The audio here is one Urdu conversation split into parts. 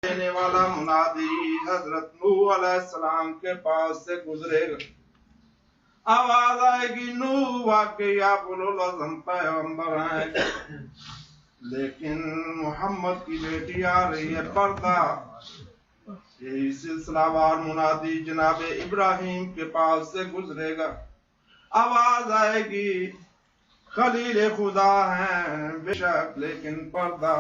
دینے والا منادی حضرت نوح علیہ السلام کے پاس سے گزرے گا. آواز آئے گی نوح واقعی آپ اولوالعزم پیغمبر ہیں، لیکن محمد کی بیٹی آ رہی ہے، پردہ. یہی سلسلہ وار منادی جناب ابراہیم کے پاس سے گزرے گا. آواز آئے گی خلیل خدا ہیں بے شک، لیکن پردہ.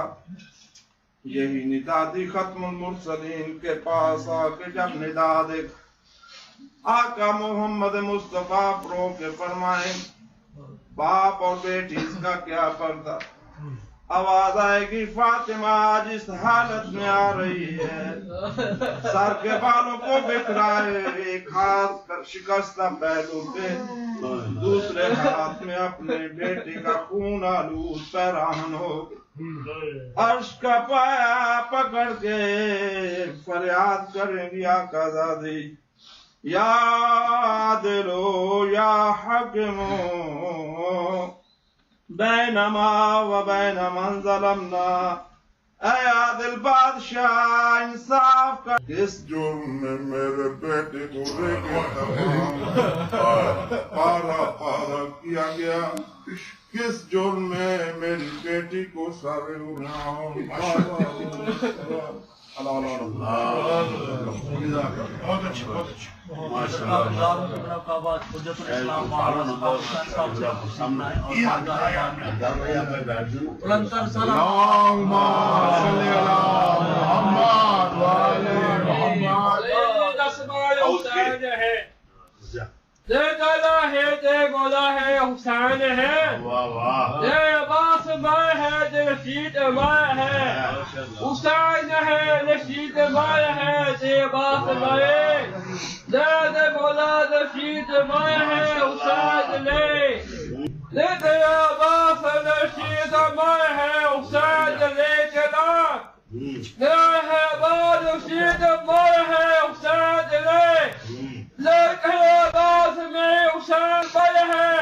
یہی ندا دی ختم المرسلین کے پاس آ کے جب ندا دے آقا محمد مصطفیٰ پرو کے فرمائیں باپ اور بیٹی اس کا کیا پردہ. آواز آئے گی فاطمہ آج اس حالت میں آ رہی ہے، سر کے بالوں کو بکھرائے، ایک ہاتھ شکستہ پہلو پہ، دوسرے ہاتھ میں اپنے بیٹے کا خون آلود پیراہن ہو، عرش کا پایا پکڑ کے فریاد کریں گی آقا زادی یا عادلو یا حکمو بینما و بین من ظلمنا. اے عادل بادشاہ انصاف کا. کس جرم میں میرے بیٹے کو لے کے تمام پارا پارا کیا گیا، کس جرم میں میری بیٹی کو سارے مولا ہے حسین ہے، عباس ماں ہے، رشید ماں ہے، حسین ہے، رشید ماں ہے، عباس ماں مولا رشید ماں ہے، حسین لے عباس رشید ماں ہے، حسین لے چلا عباس رشید ماں ہے، حسین لیکن عباس میں حسین پر ہے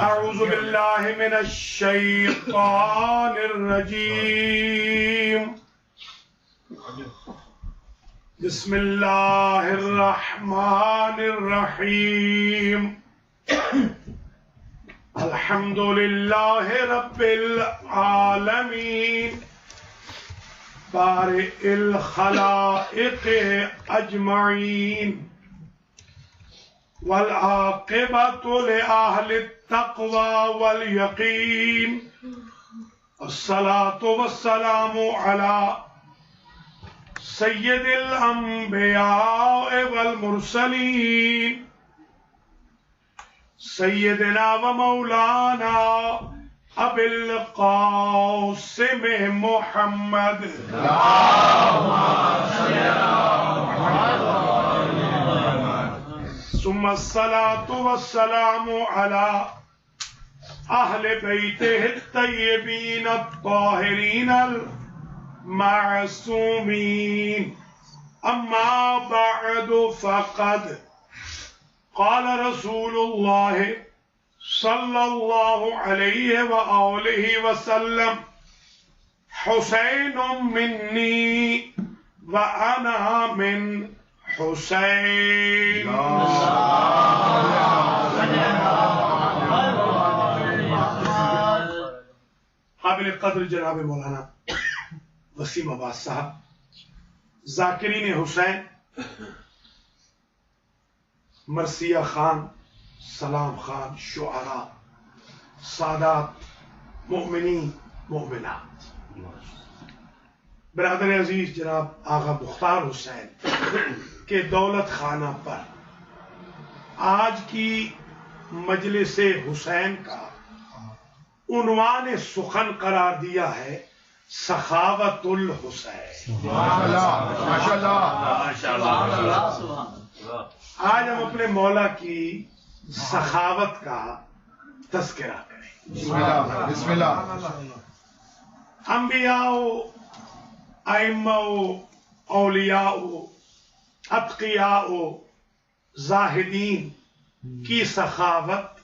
اعوذ باللہ من الشیطان الرجیم بسم اللہ الرحمن الرحیم الحمد للہ رب العالمین بارئ الخلائق اجمعین والعاقبۃ لأہل التقوى والیقین الصلاة والسلام علی سید الانبیاء والمرسلین سیدنا و مولانا ابی القاسم محمد ثم الصلاة والسلام على اہل بیتہ الطیبین الطاہرین المعصومین. اما بعد فقد قال رسول اللہ صلی اللہ علیہ وآلہ وسلم حسین منی وانا من حسین. قابل قدر جناب مولانا وسیم عباس صاحب، ذاکرین حسین، مرثیہ خان، سلام خان، شعراء، سادات، مؤمنین، مؤمنات، برادر عزیز جناب آغا مختار حسین کے دولت خانہ پر آج کی مجلس حسین کا عنوان سخن قرار دیا ہے سخاوت الحسین. آج ہم اپنے مولا کی سخاوت کا تذکرہ کریں. بسم اللہ. انبیاء، ائمہ، اولیاء، اتقیاء و زاہدین کی سخاوت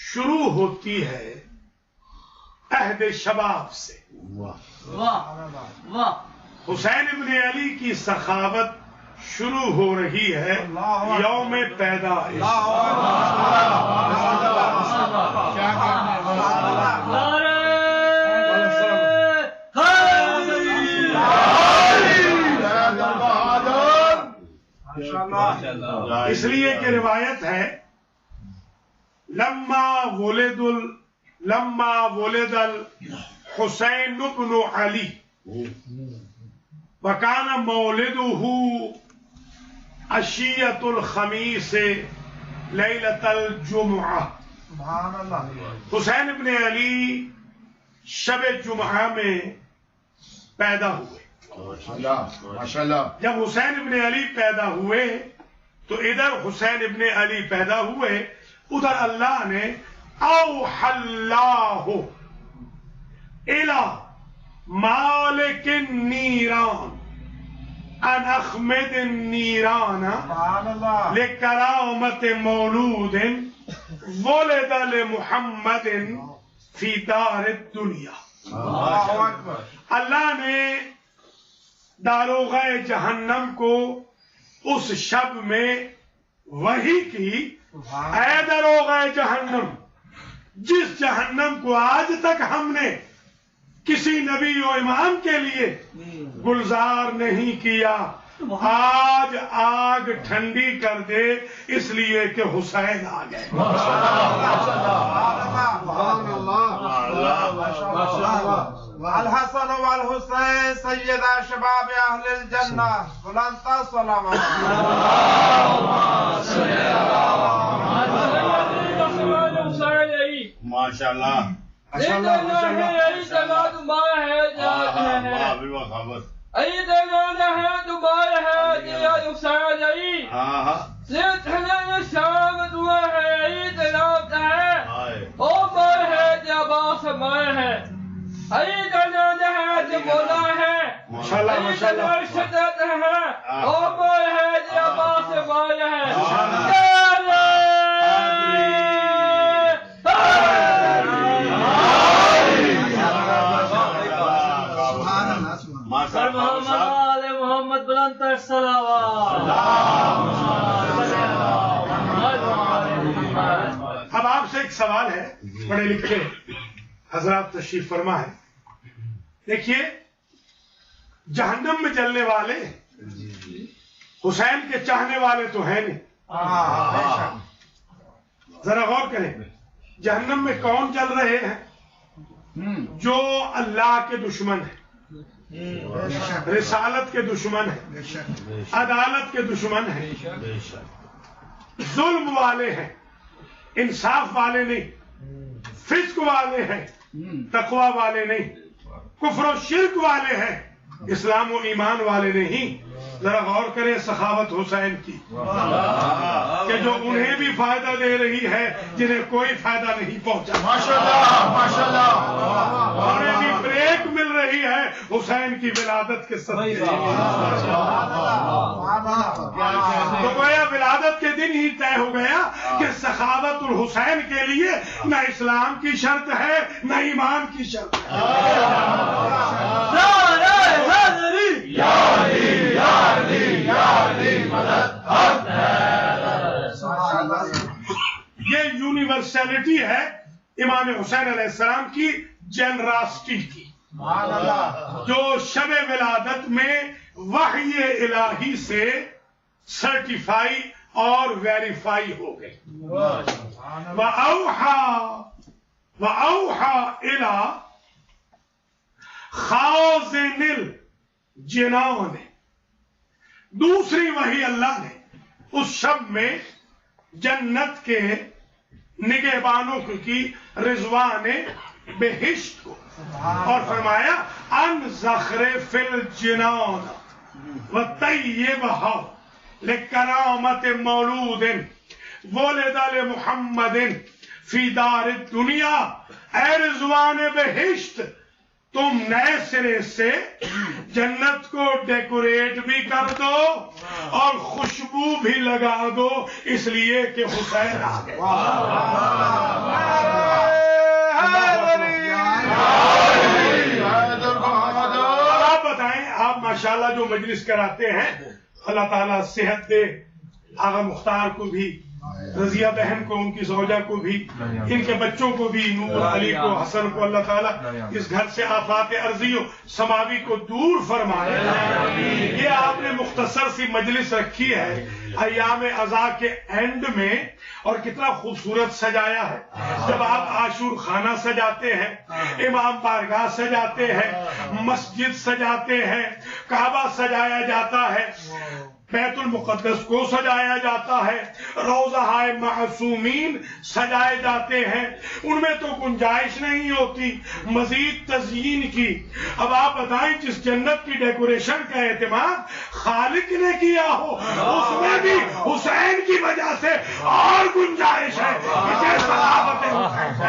شروع ہوتی ہے عہد شباب سے. حسین ابن علی کی سخاوت شروع ہو رہی ہے یوم پیدائش. اس لیے کہ روایت ہے لما ولد الحسین بن علی وکان مولدہ عشیۃ الخمیس لیلۃ الجمعہ. حسین ابن علی شب جمعہ میں پیدا ہوئے. جب حسین ابن علی پیدا ہوئے تو ادھر حسین ابن علی پیدا ہوئے، ادھر اللہ نے اوحى اللہ الی مالک النیران ان اخمد النیران لکرامت مولود ولد لمحمد فی دار الدنیا. اللہ نے داروغہ جہنم کو اس شب میں وحی کی، اے داروغہ جہنم، جس جہنم کو آج تک ہم نے کسی نبی و امام کے لیے گلزار نہیں کیا، آج آگ ٹھنڈی کر دے اس لیے کہ حسین آ گئے. الحسن والحسین سیدہ شباب اہل الجنہ بلندتا صلوات. ماشاء اللہ. محمد بلند صلوات. اب آپ سے ایک سوال ہے، پڑھے لکھے حضرات تشریف فرما ہے. دیکھیے جہنم میں جلنے والے حسین کے چاہنے والے تو ہیں نہیں. ذرا غور کریں، جہنم میں کون جل رہے ہیں؟ جو اللہ کے دشمن ہیں، رسالت کے دشمن ہیں، عدالت کے دشمن ہیں، ظلم والے ہیں، انصاف والے نہیں، فسق والے ہیں، تقوی والے نہیں، کفر و شرک والے ہیں، اسلام و ایمان والے نہیں. ذرا غور کریں سخاوت حسین کی کہ جو انہیں بھی فائدہ دے رہی ہے جنہیں کوئی فائدہ نہیں پہنچا. انہیں بھی بریک مل رہی ہے حسین کی ولادت کے صدقے. تو گویا ولادت کے دن ہی طے ہو گیا کہ سخاوت الحسین کے لیے نہ اسلام کی شرط ہے نہ ایمان کی شرط ہے. یہ یونیورسلٹی ہے امام حسین علیہ السلام کی جنراسٹی کی، جو شب ولادت میں وحی الہی سے سرٹیفائی اور ویریفائی ہو گئی. وَأَوْحَى إِلَى خَازِنِ الْجِنَانِ. دوسری وحی اللہ نے اس شب میں جنت کے نگہبانوں کی رضوان بہشت کو، اور فرمایا ان زخرف الجنان وطیبھا لکرامت مولود ولد لمحمد فی دار الدنیا. اے رضوان بہشت، تم نئے سرے سے جنت کو ڈیکوریٹ بھی کر دو اور خوشبو بھی لگا دو، اس لیے کہ حسین آ گئے۔ آپ بتائیں، آپ ماشاءاللہ جو مجلس کراتے ہیں، اللہ تعالیٰ صحت دے آغا مختار کو بھی، رضیہ بہن کو، ان کی زوجہ کو بھی، ان کے بچوں کو بھی، نور علی کو، حسن کو، اللہ تعالیٰ اس گھر سے آفات ارضی و سماوی کو دور فرمائے۔ یہ آپ نے مختصر سی مجلس رکھی ہے ایام عزا کے اینڈ میں، اور کتنا خوبصورت سجایا ہے۔ جب آپ عاشور خانہ سجاتے ہیں، امام بارگاہ سجاتے ہیں، مسجد سجاتے ہیں، کعبہ سجایا جاتا ہے، بیت المقدس کو سجایا جاتا ہے، روضہ معصومین سجائے جاتے ہیں، ان میں تو گنجائش نہیں ہوتی مزید تزئین کی۔ اب آپ بتائیں، جس جنت کی ڈیکوریشن کا اہتمام خالق نے کیا ہو، اس میں بھی حسین کی وجہ سے اور گنجائش ہے۔ اسے صحابت حسین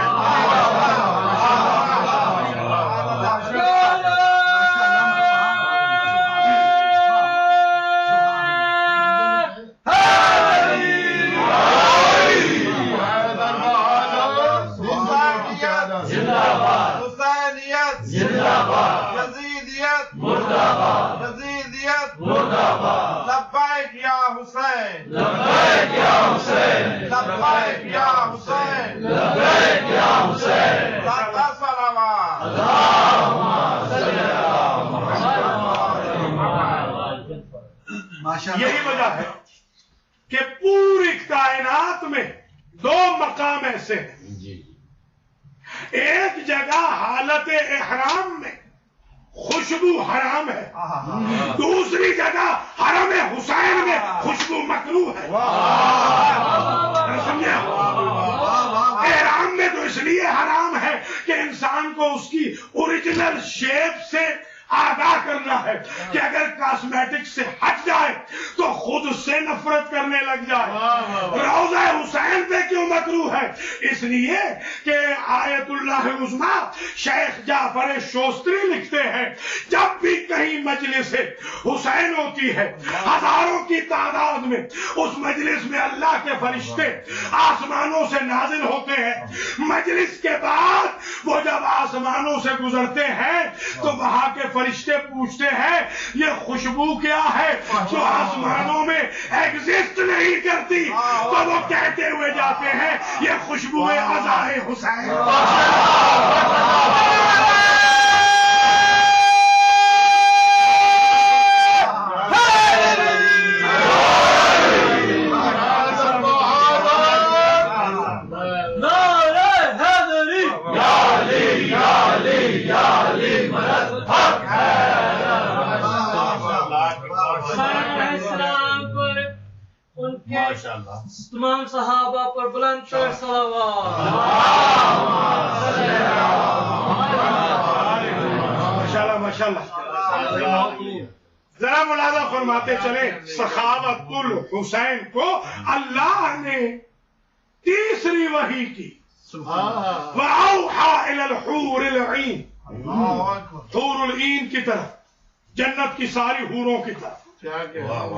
لبیک یا حسین، لبیک یا حسین، لبیک یا حسین، لبیک یا حسین، صلوات، اللہم صلی علی۔ یہی وجہ ہے کہ پوری کائنات میں دو مقام ایسے ہیں، ایک جگہ حالت احرام میں خوشبو حرام ہے، دوسری جگہ حرم حسین میں خوشبو مکروہ ہے۔ سمجھے؟ احرام میں تو اس لیے حرام ہے کہ انسان کو اس کی اوریجنل شیپ سے آگاہ کرنا ہے کہ اگر کاسمیٹک سے ہٹ جائے تو خود سے نفرت کرنے لگ جائے۔ روضہ حسین پہ کیوں مکروہ ہے؟ اس لیے کہ آیت اللہ عظمیٰ شیخ جعفر شوستری لکھتے ہیں، جب بھی کہیں مجلس حسین ہوتی ہے، ہزاروں کی تعداد میں اس مجلس میں اللہ کے فرشتے آسمانوں سے نازل ہوتے ہیں۔ مجلس کے بعد وہ جب آسمانوں سے گزرتے ہیں تو وہاں کے فرشتے پوچھتے ہیں، یہ خوشبو کیا ہے جو آسمانوں میں ایگزسٹ نہیں کرتی؟ تو وہ کہتے ہوئے جاتے ہیں، یہ خوشبو عزا حسین۔ تمام صحابہ پر بلند شور صلوات۔ ماشاءاللہ ماشاءاللہ۔ ذرا ملاحظہ فرماتے چلیں، سخاوت الحسین کو اللہ نے تیسری وحی کی، وَأَوْحَى إِلَى الْحُورِ الْعِينِ، حور العین کی طرف، جنت کی ساری حوروں کی طرف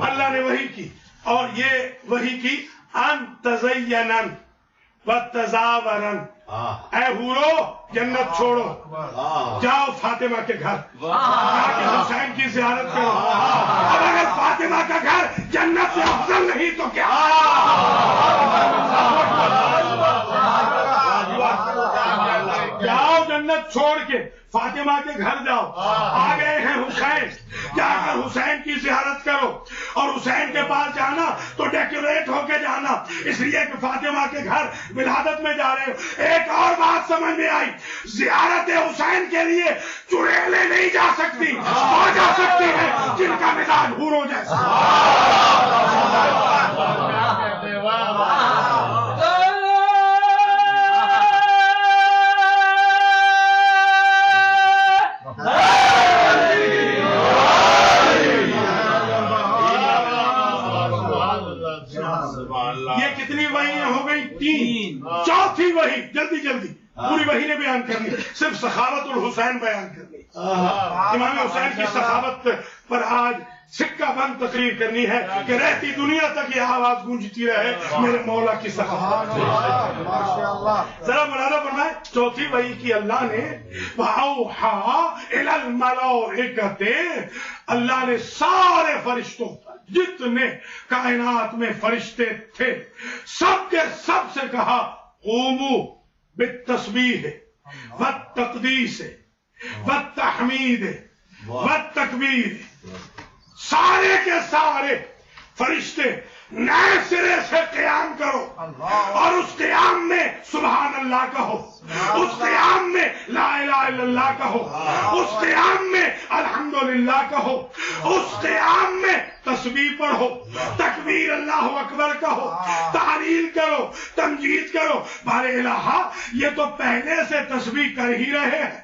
اللہ نے وحی کی، اور یہ وحی کی ان تزینن وتزاورن، اے حورو جنت چھوڑو، جاؤ فاطمہ کے گھر جا کے حسین کی زیارت کرو۔ اب اگر فاطمہ کا گھر جنت سے افضل نہیں تو کیا؟ جاؤ جنت چھوڑ کے فاطمہ کے گھر جاؤ، آ گئے ہیں حسین، جا کر حسین کی زیارت کرو، اور حسین کے پاس جانا تو ڈیکوریٹ ہو کے جانا، اس لیے کہ فاطمہ کے گھر ولادت میں جا رہے ہو۔ ایک اور بات سمجھ میں آئی، زیارت حسین کے لیے چڑیلیں نہیں جا سکتی، وہ جا سکتی ہے جن کا مزاج حوروں جیسا۔ یہ کتنی وحیاں ہو گئی؟ تین۔ چوتھی وحی جلدی جلدی پوری وحی نے بیان کرنی، صرف سخاوت الحسین بیان کرنی۔ امام حسین کی سخاوت پر آج سکہ بند تقریر کرنی ہے کہ رہتی دنیا تک یہ آواز گونجتی رہے میرے مولا کی سخاوت. ذرا ملاحظہ فرمائے چوتھی وحی کی اللہ نے وَأَوْحَىٰ إِلَى الْمَلَائِكَةِ، اللہ نے سارے فرشتوں پر جتنے کائنات میں فرشتے تھے سب کے سب سے کہا قوموا بالتسبیح والتقدیس والتحمید والتکبیر. سارے کے سارے فرشتے نئے سرے سے قیام کرو اور اس قیام میں سبحان اللہ کہو، اس قیام میں لا الہ الا اللہ کہو، اس قیام میں الحمدللہ کہو، اس قیام میں تسبیح پڑھو، تکبیر اللہ اکبر کہو، تحلیل کرو، تمجید کرو. بارے الہ یہ تو پہلے سے تسبیح کر ہی رہے ہیں،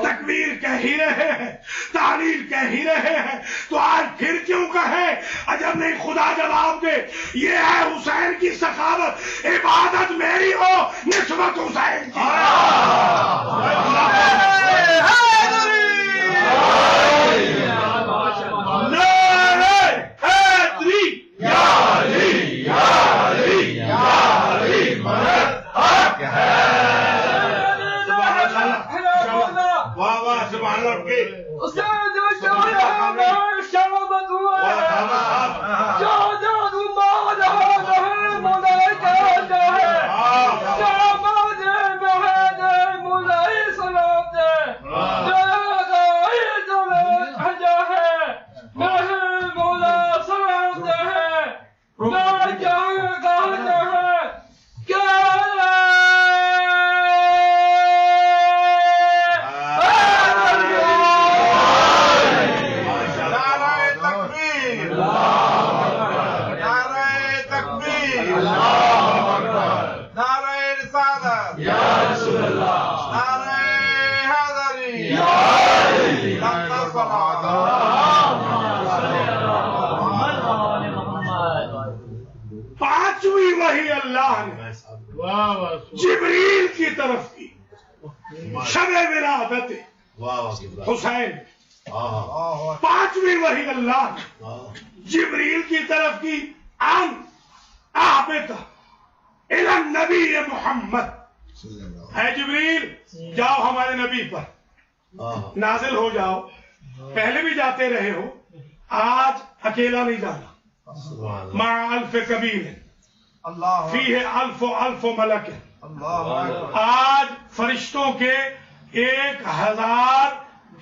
تکبیر کہہ ہی رہے ہیں، تعلیل کہہ ہی رہے ہیں، تو آج پھر کیوں کہے؟ عجب نہیں خدا جواب دے. یہ ہے حسین کی سخاوت، عبادت میری ہو نسبت حسین کی. پانچویں وحی اللہ نے جبریل کی طرف کی شب ولادت حسین. پانچویں وحی اللہ نے جبریل کی طرف کی عن اہبط الی النبی محمد. ہے جبریل جاؤ ہمارے نبی پر نازل ہو جاؤ. پہلے بھی جاتے رہے ہو، آج اکیلا نہیں جانا. مع الف کبیر فیہ الف الف ملک. آج فرشتوں کے 1000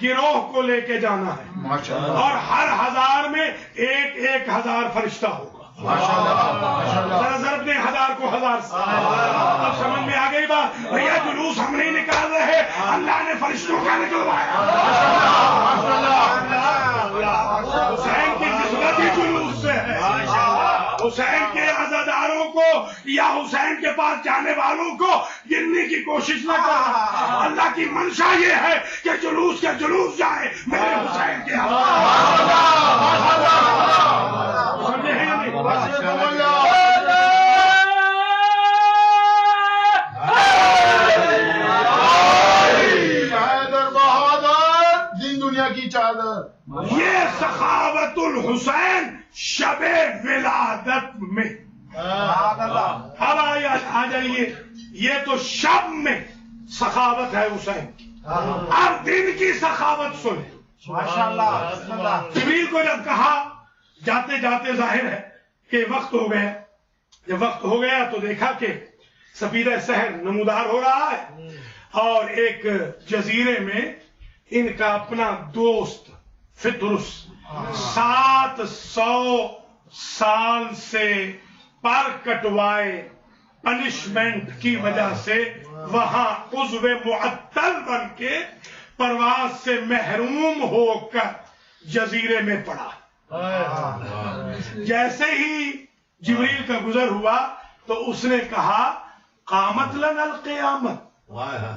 گروہ کو لے کے جانا ہے اور ہر 1000 میں 1000 فرشتہ ہوگا. ذرا ضرب دیں 1000 کو 1000 سے. اب سمجھ میں آ گئی بات. بھیا جلوس ہم نہیں نکال رہے، اللہ نے فرشتوں کا نکلوایا. حسین کی نسبت ہی جلوس سے ہے. حسین کے عزاداروں کو یا حسین کے پاس جانے والوں کو گننے کی کوشش نہ کرنا. اللہ کی منشا یہ ہے کہ جلوس کے جلوس جائے میرے حسین کے. سمجھے ہیں نہیں؟ دین دنیا کی چادر. یہ سخاوت الحسین شب ولادت میں. اب آ جائیے، یہ تو شب میں سخاوت ہے حسین کی. اب دن کی سخاوت سنیں. جبریل کو جب کہا جاتے جاتے ظاہر ہے کہ وقت ہو گیا. جب وقت ہو گیا تو دیکھا کہ سپیدہ سحر نمودار ہو رہا ہے اور ایک جزیرے میں ان کا اپنا دوست فطرس 700 سال سے پر کٹوائے پنشمنٹ کی وجہ سے وہاں عضو معطل بن کے پرواز سے محروم ہو کر جزیرے میں پڑا. جیسے ہی جبریل کا گزر ہوا تو اس نے کہا قامت لنا القیامت.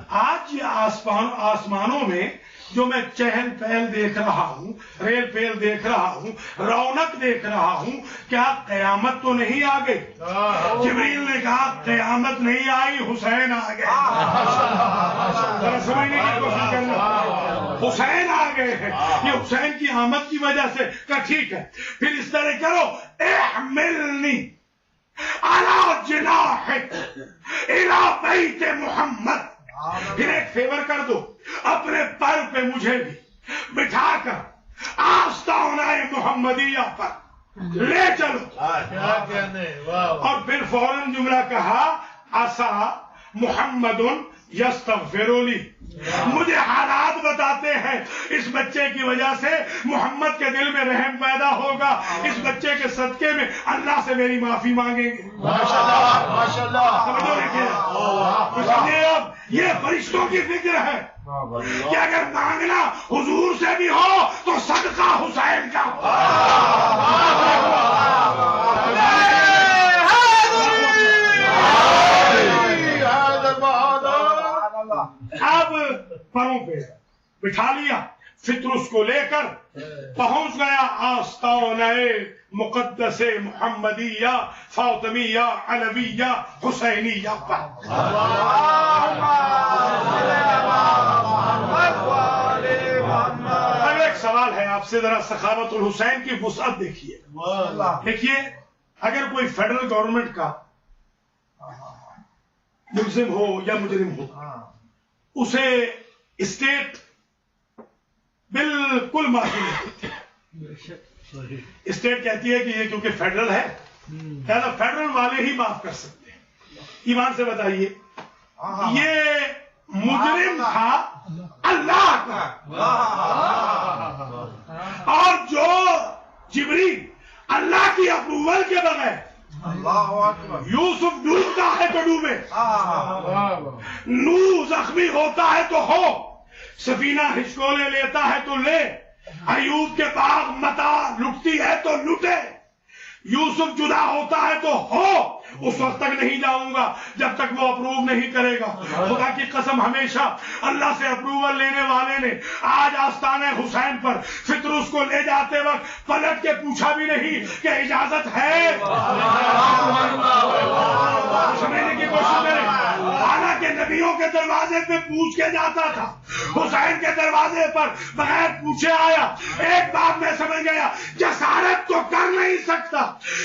آج یہ آسمانوں میں جو میں چہل پہل دیکھ رہا ہوں، ریل پیل دیکھ رہا ہوں، رونق دیکھ رہا ہوں، کیا قیامت تو نہیں آ گئی؟ جبریل نے کہا قیامت نہیں آئی، حسین آ گئے. سمجھنے کی کوشش کرنا. حسین آ گئے ہیں، یہ حسین کی آمد کی وجہ سے کہا ٹھیک ہے، پھر اس طرح کرو احملنی علی جناحک الی بیت محمد، پھر ایک فیور کر دو، اپنے پر پہ مجھے بھی بٹھا کر آستانہ محمدیہ پر لے چلو. اور پھر فوراً جملہ کہا عسا محمد یستغفر لی، مجھے حالات بتاتے ہیں اس بچے کی وجہ سے محمد کے دل میں رحم پیدا ہوگا، اس بچے کے صدقے میں اللہ سے میری معافی مانگیں گے. سمجھے اب یہ فرشتوں کی فکر ہے کہ اگر مانگنا حضور سے بھی ہو تو صدقہ حسین کا. اب پروں پہ بٹھا لیا، فطرس کو لے کر پہنچ گیا آستانہ مقدس محمدیہ فاطمیہ علویہ حسینیہ پر. اب ایک سوال ہے آپ سے، ذرا سخاوت الحسین کی وسعت دیکھیے. دیکھیے اگر کوئی فیڈرل گورنمنٹ کا ملزم ہو یا مجرم ہو، اسے اسٹیٹ بالکل معافی نہیں دیتی. اسٹیٹ کہتی ہے کہ یہ کیونکہ فیڈرل ہے لہذا فیڈرل والے ہی معاف کر سکتے ہیں. ایمان سے بتائیے یہ مجرم تھا اللہ کا، اور جو جبریل اللہ کی اپروول کے بغیر یوسف ڈوبتا ہے تو ڈوبے، نوح زخمی ہوتا ہے تو ہو، سفینہ ہچکولے لیتا ہے تو لے، ایوب کے باغ متا لٹتی ہے تو لٹے، یوسف جدا ہوتا ہے تو ہو، اس وقت تک نہیں جاؤں گا جب تک وہ اپروو نہیں کرے گا. خدا کی قسم ہمیشہ اللہ سے اپروول لینے والے نے آج آستانہ حسین پر فطرس کو لے جاتے وقت پلٹ کے پوچھا بھی نہیں کہ اجازت ہے. سمجھنے کی کوشش کریں، حالانکہ نبیوں کے دروازے پہ پوچھ کے جاتا تھا، حسین کے دروازے پر بغیر پوچھے آیا. ایک بات میں سمجھ گیا، جسارت تو کر نہیں سکتا،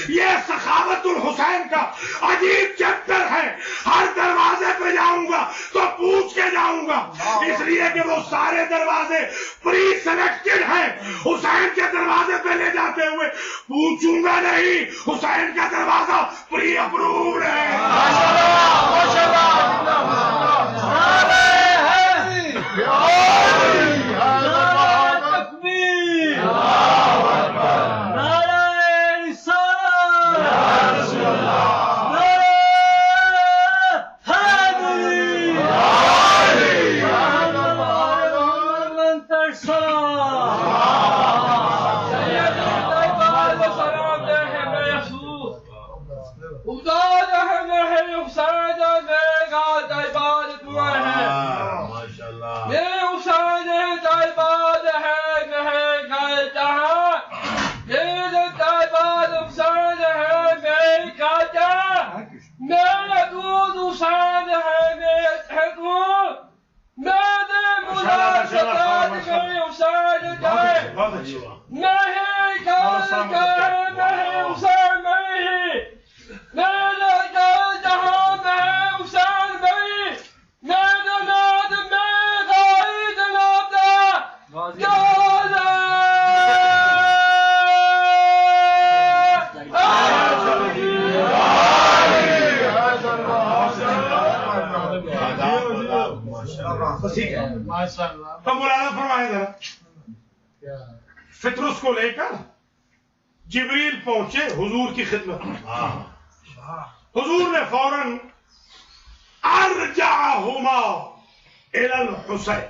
یہ سخاوت الحسین کا عجیب چیپٹر ہے. ہر دروازے پہ جاؤں گا تو پوچھ کے جاؤں گا، اس لیے کہ وہ سارے دروازے پری سلیکٹڈ ہیں. حسین کے دروازے پہ لے جاتے ہوئے پوچھوں گا نہیں، حسین کا دروازہ پری اپرووڈ ہے. تو مولانا فرمائے ذرا، فطرس کو لے کر جبریل پہنچے حضور کی خدمت میں. حضور نے فوراً ارجعہما الی الحسین،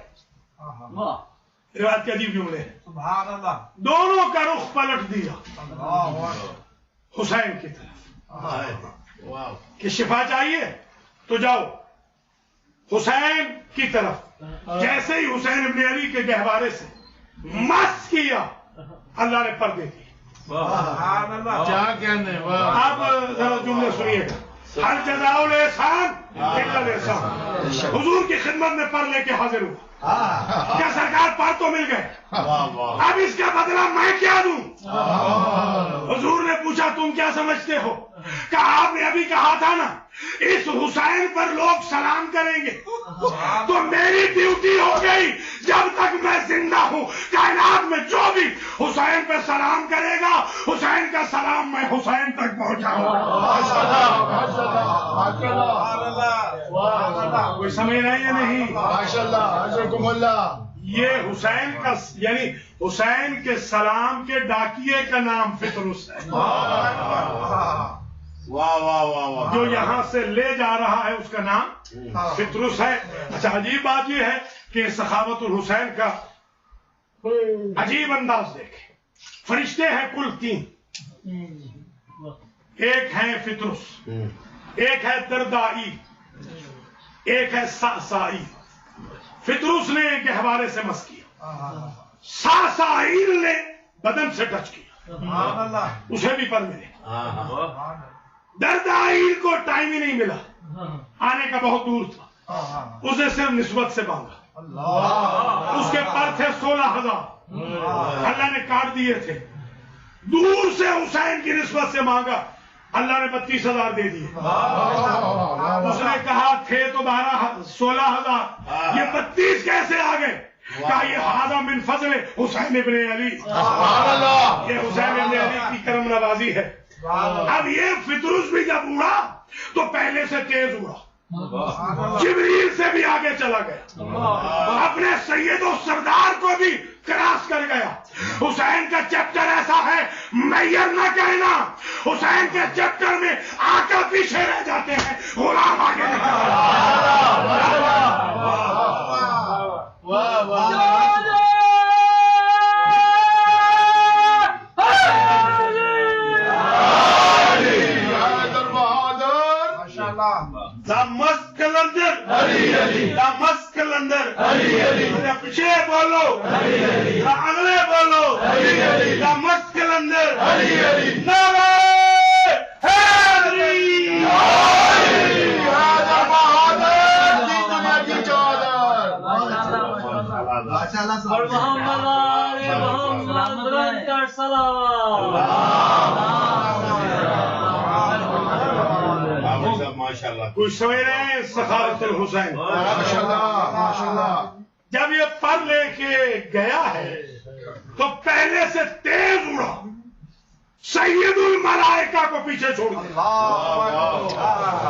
روایت کے عجیب جملے ہیں، سبحان اللہ، دونوں کا رخ پلٹ دیا حسین کی طرف کہ شفا چاہیے تو جاؤ حسین کی طرف. جیسے ہی حسین ابن علی کے گہوارے سے مس کیا اللہ نے پردے دی. سبحان اللہ، کیا کہنے. آپ ذرا جملے سنیے گا. ہر جزاء الاحسان الا الاحسان. حضور کی خدمت میں پر لے کے حاضر ہوا. کیا سرکار پر تو مل گئے؟ اب اس کا بدلہ میں کیا دوں؟ حضور نے پوچھا تم کیا سمجھتے ہو؟ کہ آپ نے ابھی کہا تھا نا اس حسین پر لوگ سلام کریں گے، تو میری ڈیوٹی ہو گئی جب تک میں زندہ ہوں کائنات میں جو بھی حسین پہ سلام کرے گا حسین کا سلام میں حسین تک پہنچاؤں گا. کوئی سمجھ رہا ہے یا نہیں؟ یہ حسین کا یعنی حسین کے سلام کے ڈاکیے کا نام فطرس ہے. جو یہاں سے لے جا رہا ہے اس کا نام فطرس ہے. اچھا عجیب بات یہ ہے کہ سخاوت الحسین کا عجیب انداز دیکھیں. فرشتے ہیں کل 3. ایک ہے فطرس، ایک ہے دردائی، ایک ہے ساسائی. فطرس نے گہوارے سے مس کیا، ساسائیل نے بدن سے ٹچ کیا، اسے بھی پر ملے. دردائیل کو ٹائم ہی نہیں ملا، آنے کا بہت دور تھا، اسے صرف نسبت سے مانگا. اس کے پر تھے 16,000، اللہ نے کاٹ دیے تھے. دور سے حسین کی نسبت سے مانگا، اللہ نے 32,000 دے دیے. اس نے کہا تھے تو 16,000، یہ 32 کیسے آ گئے؟ کہا یہ ہذا من فضل حسین ابن علی، یہ حسین ابن علی کی کرم نوازی ہے. اب یہ فطرس بھی جب اڑا تو پہلے سے تیز اڑا، جبریل سے بھی آگے چلا گیا، اپنے سید و سردار کو بھی کراس کر گیا. حسین کا چیپٹر ایسا ہے میئر نہ کہنا، حسین کے چیپٹر میں آقا پیچھے رہ جاتے ہیں، غلام آگے نکل پیچھے بولو، اگلے بولو، مست کلندر کوئی سمجھ رہے ہیں سخاوت الحسین؟ جب یہ پر لے کے گیا ہے تو پہلے سے تیز اڑا، سید الملائکہ کو پیچھے چھوڑ دیا.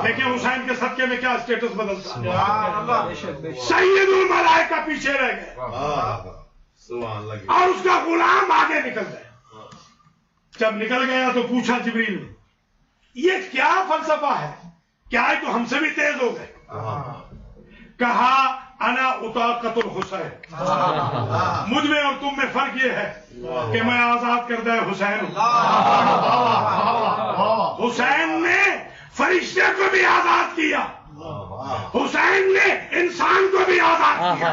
لیکن حسین کے صدقے میں کیا اسٹیٹس بدلتا، سید الملائکہ پیچھے رہ گئے اور اس کا غلام آگے نکل گیا. جب نکل گیا تو پوچھا جبریل نے یہ کیا فلسفہ ہے، کیا ہے تو ہم سے بھی تیز ہو گئے؟ کہا انا اطاقت الحسین، مجھ میں اور تم میں فرق یہ ہے کہ میں آزاد کردہ حسین ہوں. حسین نے فرشتے کو بھی آزاد کیا، حسین نے انسان کو بھی آزاد کیا.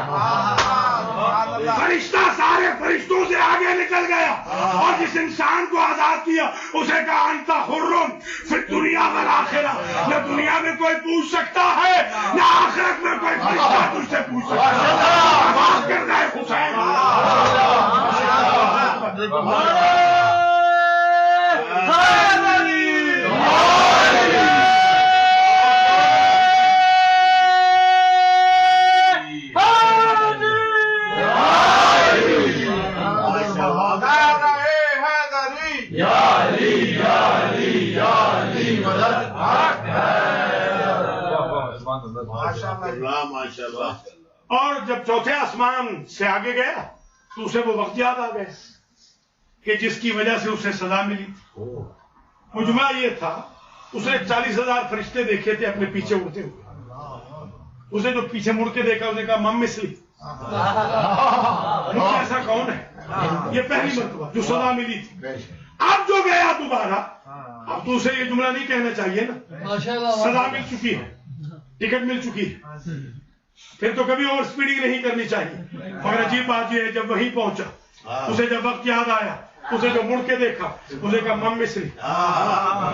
فرشتہ سارے فرشتوں سے آگے نکل گیا اور جس انسان کو آزاد کیا اسے کہا انت حر فی الدنیا والآخرہ. نہ دنیا میں کوئی پوچھ سکتا ہے نہ آخرت میں کوئی فرشتہ تجھ سے پوچھ سکتا ہے. آزاد کردہ حسین. اور جب چوتھے آسمان سے آگے گیا تو اسے وہ وقت یاد آ گیا کہ جس کی وجہ سے اسے سزا ملی. مجمع یہ تھا اس نے 40,000 فرشتے دیکھے تھے اپنے پیچھے اڑتے ہوئے. اسے جو پیچھے مڑ کے دیکھا اسے کہا مم مثلی، ایسا کون ہے؟ یہ پہلی مرتبہ جو سزا ملی تھی. اب جو گیا دوبارہ اب تو اسے یہ جملہ نہیں کہنا چاہیے نا، سزا مل چکی ہے، ٹکٹ مل چکی ہے، پھر تو کبھی اوور سپیڈنگ نہیں کرنی چاہیے. مگر عجیب بات یہ ہے جب وہیں پہنچا اسے جب وقت یاد آیا اسے جو مڑ کے دیکھا اسے کہا مم مصری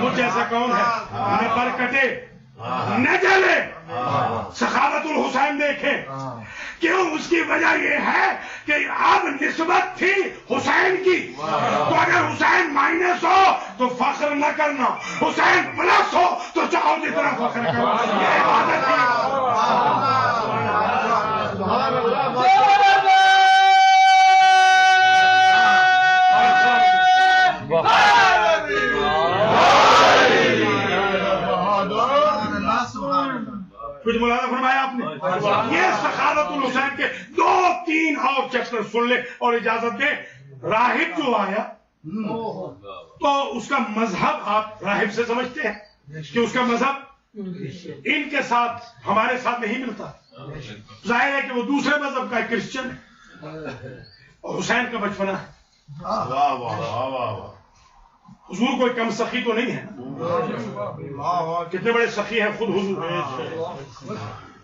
مجھ جیسا کون ہے نہ پر کٹے نہ جلے. سخاوت الحسین دیکھیں کیوں؟ اس کی وجہ یہ ہے کہ اب نسبت تھی حسین کی، تو اگر حسین مائنس ہو تو فخر نہ کرنا، حسین پلس ہو تو چاہو جتنا فخر کرنا. یہ عبادت تھی. کچھ مولانا فرمایا آپ نے. یہ سخاوت الحسین کے 2-3 اور چیپٹر سن لے اور اجازت دے. راہب جو آیا تو اس کا مذہب آپ راہب سے سمجھتے ہیں کہ اس کا مذہب ان کے ساتھ ہمارے ساتھ نہیں ملتا. ظاہر ہے کہ وہ دوسرے مذہب کا کرسچن ہے اور حسین کا بچپنا ہے. حضور کوئی کم سخی تو نہیں ہے. کتنے بڑے سخی ہیں خود حضور.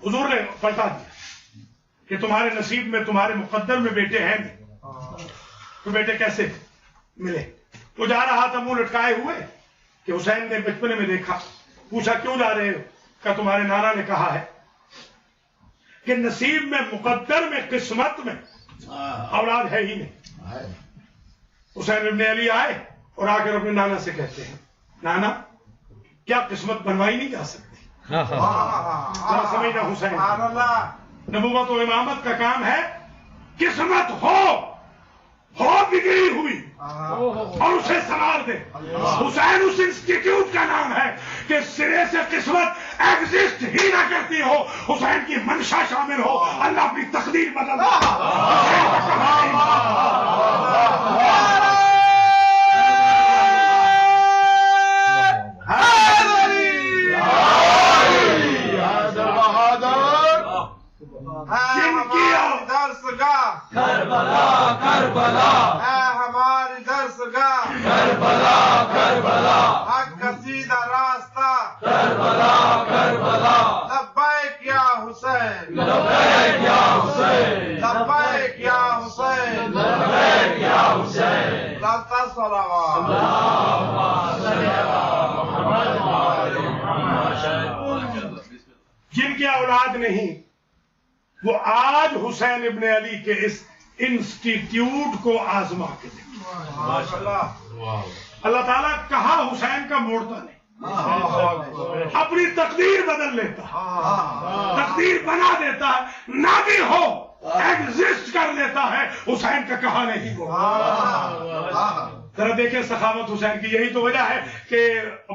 حضور نے پلٹا دیا کہ تمہارے نصیب میں تمہارے مقدر میں بیٹے ہیں تو بیٹے کیسے ملے. وہ جا رہا تھا منہ لٹکائے ہوئے کہ حسین نے بچپنے میں دیکھا. پوچھا کیوں جا رہے ہو؟ کہ تمہارے نانا نے کہا ہے کہ نصیب میں مقدر میں قسمت میں اولاد ہے ہی نہیں. حسین ابن علی آئے اور آ کر اپنے نانا سے کہتے ہیں نانا کیا قسمت بنوائی نہیں جا سکتی؟ سمجھنا حسین نبوت و امامت کا کام ہے قسمت ہو بگڑی ہوئی اور اسے سنوار دے. حسین اس انسٹیٹیوٹ کا نام ہے کہ سرے سے قسمت ایگزسٹ ہی نہ کرتی ہو، حسین کی منشا شامل ہو، اللہ اپنی تقدیر بدل کربلا ہے ہماری درسگاہ، کربلا کربلا حق کا سیدھا راستہ، کربلا کربلا لبیک یا حسین، لبیک یا حسین، لبیک یا حسین، لبیک یا حسین. لا صلوات جن کی اولاد نہیں وہ آج حسین ابن علی کے اس انسٹیٹیوٹ کو آزما کے دیکھیں. اللہ تعالیٰ کہا حسین کا موڑتا نہیں، اپنی تقدیر بدل لیتا ہے، تقدیر بنا دیتا ہے، نہ بھی ہو ایگزسٹ کر لیتا ہے. حسین کا کہا نہیں کو. ذرا دیکھیں سخاوت حسین کی. یہی تو وجہ ہے کہ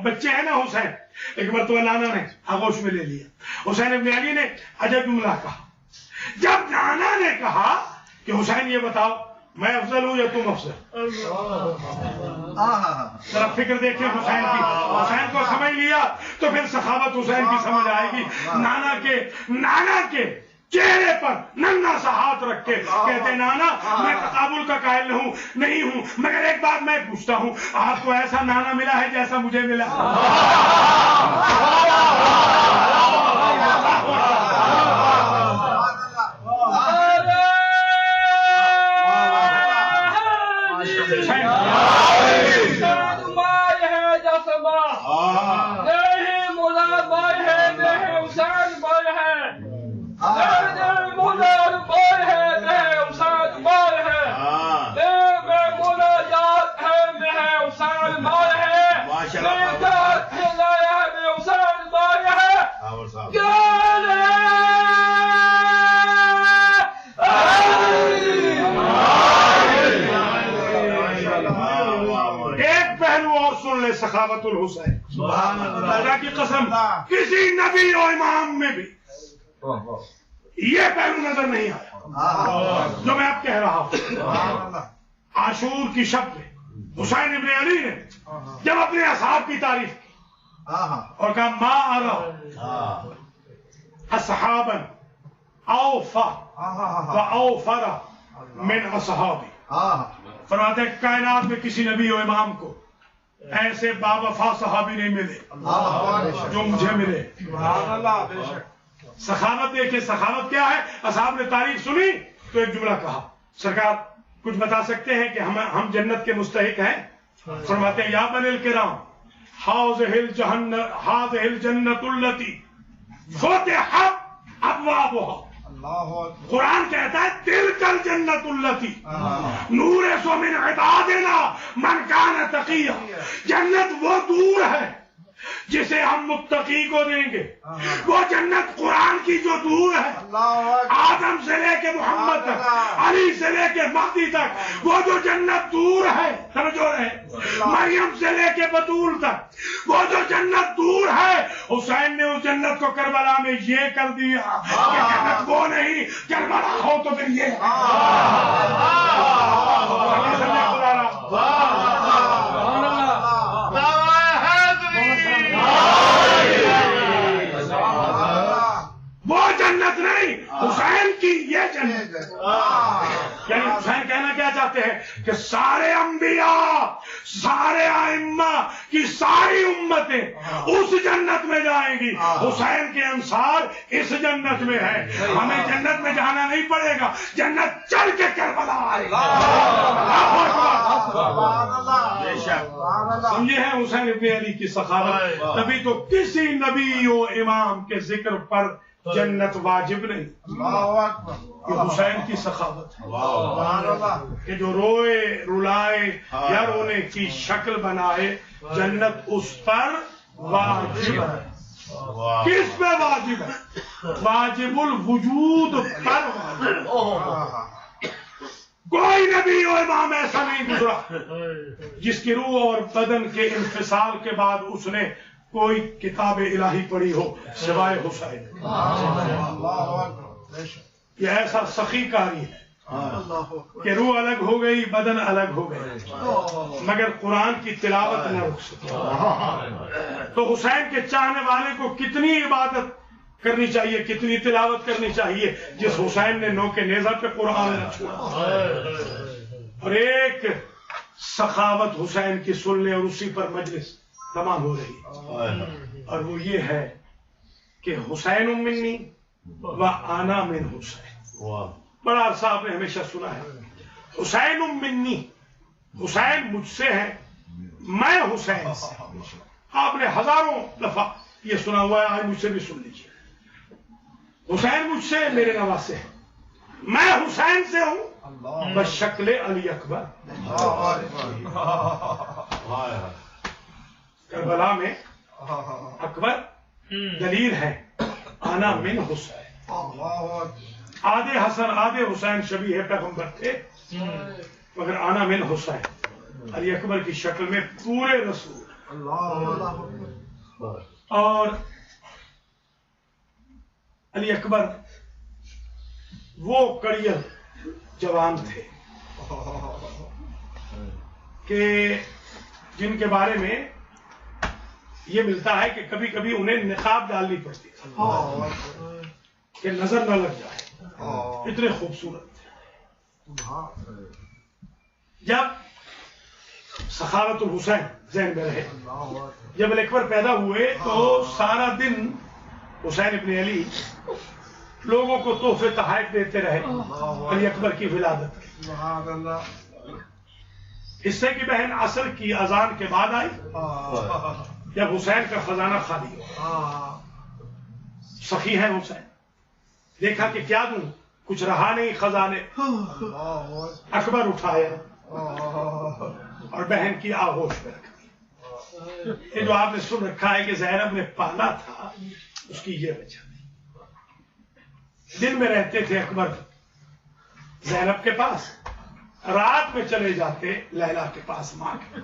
بچے ہیں نا حسین، ایک مرتبہ نانا نے آغوش میں لے لیا. حسین ابن علی نے عجب جملہ کہا. جب نانا نے کہا کہ حسین یہ بتاؤ میں افضل ہوں یا تم افضل؟ ذرا فکر دیکھیں حسین کی. حسین کو سمجھ لیا تو پھر سخاوت حسین کی سمجھ آئے گی. نانا کے چہرے پر ننگا سا ہاتھ رکھ کے کہتے نانا میں تقابل کا قائل نہیں ہوں مگر ایک بات میں پوچھتا ہوں، آپ کو ایسا نانا ملا ہے جیسا مجھے ملا؟ سخاوت الحسین اللہ کی قسم کسی نبی و امام میں بھی یہ پہلو نظر نہیں آیا جو میں اب کہہ رہا ہوں. عاشور کی شب میں حسین ابن علی نے جب اپنے اصحاب کی تعریف کی اور کہا ما ارى اصحابا اوفى واوفر من اصحابی. فرماتے ہیں کائنات میں کسی نبی و امام کو ایسے باوفا صحابی نہیں ملے جو مجھے ملے. سخاوت دیکھیں سخاوت کیا ہے. اصحاب نے تعریف سنی تو ایک جملہ کہا سرکار کچھ بتا سکتے ہیں کہ ہم جنت کے مستحق ہیں؟ فرماتے ہیں یا بنی الکرام هذه الجنت التي فتحت ابوابها. قرآن کہتا ہے تلک الجنت التي نورث من عبادنا من كان تقيا. جنت وہ دور ہے جسے ہم متقی کو دیں گے. وہ جنت قرآن کی جو دور ہے آدم سے لے کے محمد تک، علی سے لے کے مہدی تک، وہ جو جنت دور ہے، سمجھو رہے، مریم سے لے کے بطول تک وہ جو جنت دور ہے، حسین نے اس جنت کو کربلا میں یہ کر دیا کہ جنت وہ نہیں، کربلا ہو تو پھر یہ. وہ جنت نہیں، حسین کی یہ جنت. یعنی حسین کہنا کیا چاہتے ہیں کہ سارے انبیاء، سارے ائمہ کی ساری امتیں اس جنت میں جائیں گی. حسین کے انصار اس جنت میں ہے. ہمیں جنت میں جانا نہیں پڑے گا، جنت چل کے کربلا آئے گا. سمجھے ہیں حسین ابن علی کی سخاوت. تبھی تو کسی نبی و امام کے ذکر پر جنت واجب نہیں. یہ حسین کی سخاوت ہے کہ جو روئے رلائے یا رونے کی شکل بنائے، جنت اس پر واجب ہے. کس پہ واجب ہے؟ واجب الوجود پر واجب. کوئی نبی و امام ایسا نہیں گزرا جس کی روح اور بدن کے انفصال کے بعد اس نے کوئی کتاب الہی پڑھی ہو سوائے حسین. یہ ایسا سخی کاری ہے کہ روح الگ ہو گئی، بدن الگ ہو گئے، مگر قرآن کی تلاوت نہ رک سکی. تو حسین کے چاہنے والے کو کتنی عبادت کرنی چاہیے، کتنی تلاوت کرنی چاہیے جس حسین نے نوک نیزہ پہ قرآن نہ چھوڑا. اور ایک سخاوت حسین کی سن لیں اور اسی پر مجلس تمام ہو رہی، اور وہ یہ ہے کہ حسین منی و انا من حسین. بڑا عرصہ آپ نے ہمیشہ سنا ہے حسین منی، حسین مجھ سے ہے، میں حسین سے. آپ نے ہزاروں دفعہ یہ سنا ہوا ہے، آج مجھ سے بھی سن لیجیے. حسین مجھ سے میرے نواسے ہیں، میں حسین سے ہوں بشکل علی اکبر. کربلا میں اکبر دلیر ہے، انا من حسین. آدھے حسن آدھے حسین شبیہ پیغمبر تھے، مگر انا من حسین علی اکبر کی شکل میں پورے رسول. اور علی اکبر وہ کڑیل جوان تھے کہ جن کے بارے میں یہ ملتا ہے کہ کبھی کبھی انہیں نقاب ڈالنی پڑتی کہ نظر نہ لگ جائے، اتنے خوبصورت تھے. جب سخاوت الحسین ذہن میں رہے، جب علی اکبر پیدا ہوئے تو سارا دن حسین ابن علی لوگوں کو تحفے تحائف دیتے رہے علی اکبر کی ولادت. حصے کی بہن عصر کی اذان کے بعد آئی جب حسین کا خزانہ خالی ہوا. سخی ہے حسین، دیکھا کہ کیا دوں، کچھ رہا نہیں خزانے. اکبر اٹھایا اور بہن کی آغوش میں رکھ دی. یہ جو آپ نے سن رکھا ہے کہ زینب نے پالا تھا، اس کی یہ وجہ نہیں. دن میں رہتے تھے اکبر زینب کے پاس، رات میں چلے جاتے لیلا کے پاس ماں کے.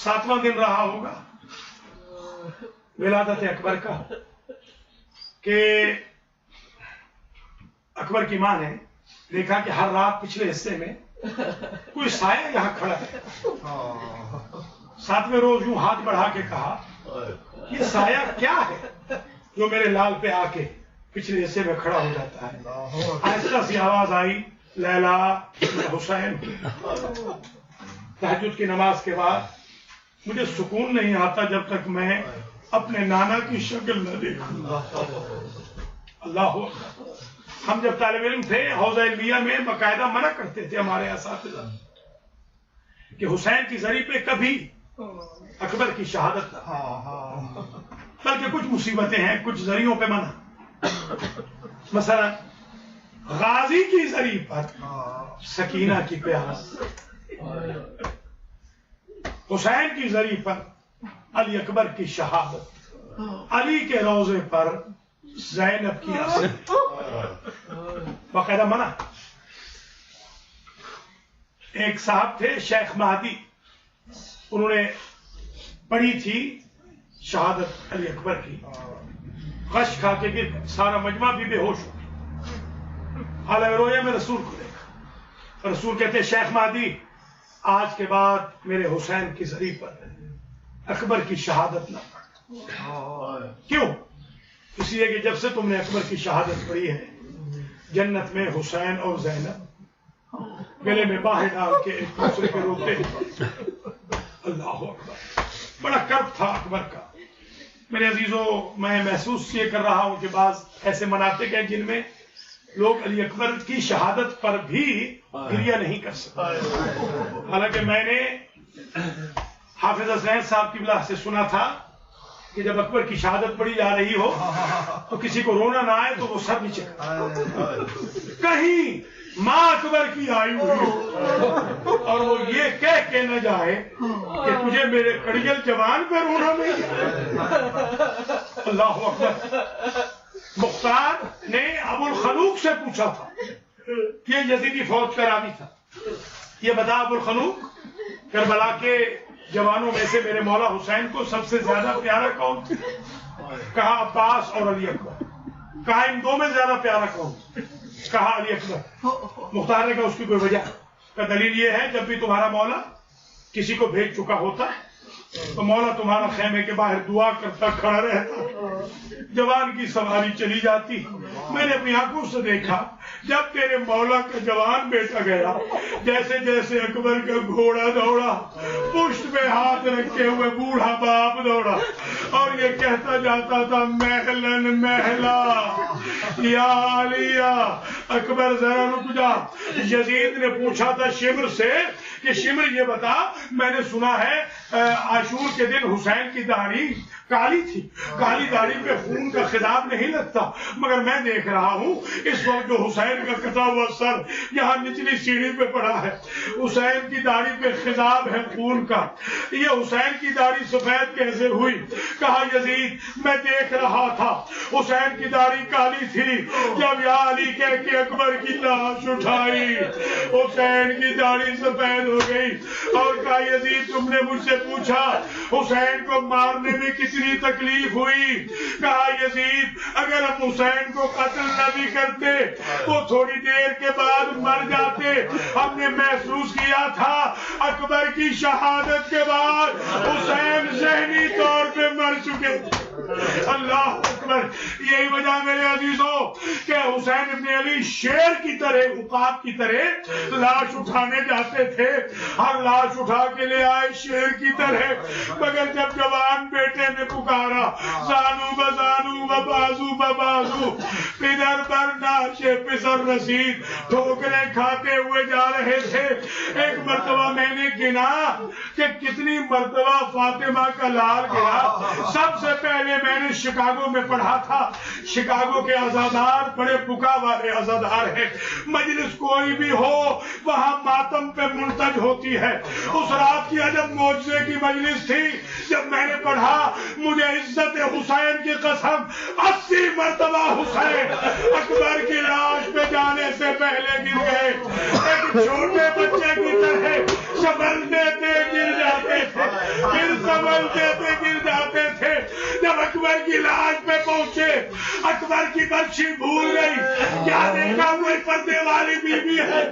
7واں دن رہا ہوگا ولادت اکبر کا کہ اکبر کی ماں نے دیکھا کہ ہر رات پچھلے حصے میں کوئی سایہ یہاں کھڑا ہے. 7ویں روز یوں ہاتھ بڑھا کے کہا یہ سایہ کیا ہے جو میرے لال پہ آ کے پچھلے حصے میں کھڑا ہو جاتا ہے. آہستہ سی آواز آئی لیلا حسین. تہجد کی نماز کے بعد مجھے سکون نہیں آتا جب تک میں اپنے نانا کی شکل نہ دیکھوں. اللہ ہم جب طالب علم تھے حوضہ علمیہ میں باقاعدہ منع کرتے تھے ہمارے اساتذہ کہ حسین کی زری پہ کبھی اکبر کی شہادت نہ، بلکہ کچھ مصیبتیں ہیں، کچھ زریوں پہ منع. مثلا غازی کی زری پر سکینہ کی پیاس، حسین کی زری پر علی اکبر کی شہادت، علی کے روضے پر زینب کی عصمت، باقاعدہ منع. ایک صاحب تھے شیخ مہدی، انہوں نے پڑھی تھی شہادت علی اکبر کی، غش کھا کے گر گئے، سارا مجمع بھی بے ہوش ہو گیا. حالانکہ رویا میں رسول کو دیکھا، رسول کہتے ہیں شیخ مہدی آج کے بعد میرے حسین کی زری پر اکبر کی شہادت نہ پڑھ. کیوں؟ اس لیے کہ جب سے تم نے اکبر کی شہادت پڑھی ہے جنت میں حسین اور زینب گلے میں باہیں ڈال کے ایک دوسرے کے روتے ہیں. اللہ اکبر. بڑا کرب تھا اکبر کا. میرے عزیزوں، میں محسوس یہ کر رہا ہوں کہ بعض ایسے مناطق ہیں جن میں لوگ علی اکبر کی شہادت پر بھی گریہ نہیں کر سکتے. حالانکہ میں نے حافظ حسین صاحب قبلہ سے سنا تھا کہ جب اکبر کی شہادت پڑھی جا رہی ہو تو کسی کو رونا نہ آئے تو وہ سر نیچے کہیں ماں اکبر کی آئی ہوئی اور وہ یہ کہہ کے نہ جائے کہ تجھے میرے کڑیل جوان پہ رونا نہیں. اللہ اکبر. مختار نے ابو الخلوق سے پوچھا تھا، یہ یزیدی فوج کا راوی تھا، یہ بتا ابو الخلوق کربلا کے جوانوں میں سے میرے مولا حسین کو سب سے زیادہ پیارا کون؟ کہا عباس اور علی اکبر. کہا ان دو میں زیادہ پیارا کون؟ کہا علی اکبر. مختار نے کہا اس کی کوئی وجہ کا دلیل یہ ہے جب بھی تمہارا مولا کسی کو بھیج چکا ہوتا تو مولا تمہارا خیمے کے باہر دعا کرتا کھڑا رہتا، جوان کی سواری چلی جاتی. میں نے اپنی آنکھوں سے دیکھا جب تیرے مولا کا جوان بیٹا گیا جیسے جیسے اکبر کا گھوڑا دوڑا، پشت پہ ہاتھ رکھے ہوئے بوڑھا باپ دوڑا اور یہ کہتا جاتا تھا محلن محلا یا علیہ. اکبر ذرا رک جا. یزید نے پوچھا تھا شمر سے کہ شمر یہ بتا، میں نے سنا ہے عاشور کے دن حسین کی داڑھی کالی تھی، کالی داڑھی پہ خون کا خداب نہیں لگتا، مگر میں دیکھ رہا ہوں اس وقت جو حسین کا کٹا ہوا سر یہاں نچلی سیڑھی پہ پڑا ہے، حسین کی داڑھی پہ خداب ہے خون کا، یہ حسین کی داڑھی سفید کیسے ہوئی؟ کہا یزید میں دیکھ رہا تھا حسین کی داڑھی کالی تھی، جب یا علی کہہ کے اکبر کی لاش اٹھائی حسین کی داڑھی سفید ہو گئی. اور کہا یزید تم نے مجھ سے پوچھا حسین کو مارنے میں کتنی تکلیف ہوئی؟ کہا یزید اگر ہم حسین کو قتل نہ بھی کرتے وہ تھوڑی دیر کے بعد مر جاتے. ہم نے محسوس کیا تھا اکبر کی شہادت کے بعد حسین ذہنی طور پہ مر چکے. اللہ اکبر. یہی وجہ میرے عزیزوں کہ حسین ابن علی شیر کی طرح عقاب کی طرح لاش اٹھانے جاتے تھے، ہر لاش اٹھا کے لے آئے شیر کی طرح، مگر جب جوان بیٹے نے پکارا زانو بزانو ببازو ببازو پدر پر ناشے پسر رسید، ٹھوکریں کھاتے ہوئے جا رہے تھے. ایک مرتبہ میں نے گنا کہ کتنی مرتبہ فاطمہ کا لال گیا. سب سے پہلے میں نے شکاگو میں پڑھا تھا. شکاگو کے عزادار بڑے پکا والے عزادار ہیں، مجلس کوئی بھی ہو وہاں ماتم پہ منتج ہوتی ہے. اس رات کی عجب معجزے کی مجلس تھی. جب میں نے پڑھا مجھے عزت حسین کی قسم 80 مرتبہ حسین اکبر کی لاش پہ جانے سے پہلے گر گئے. ایک چھوٹے بچے کی طرح سنبھلتے تھے گر جاتے تھے، پھر سنبھلتے تھے گر جاتے تھے. جب اکبر کی لاش پہ پہنچے اکبر کی برچھی بھول گئی. کیا دیکھا کوئی پردے والی بیوی ہے